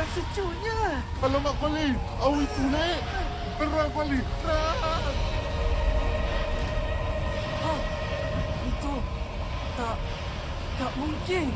Terang sejuknya. Alamak, Kuali. Awi tulik. Terang, Kuali. Terang. Itu tak mungkin.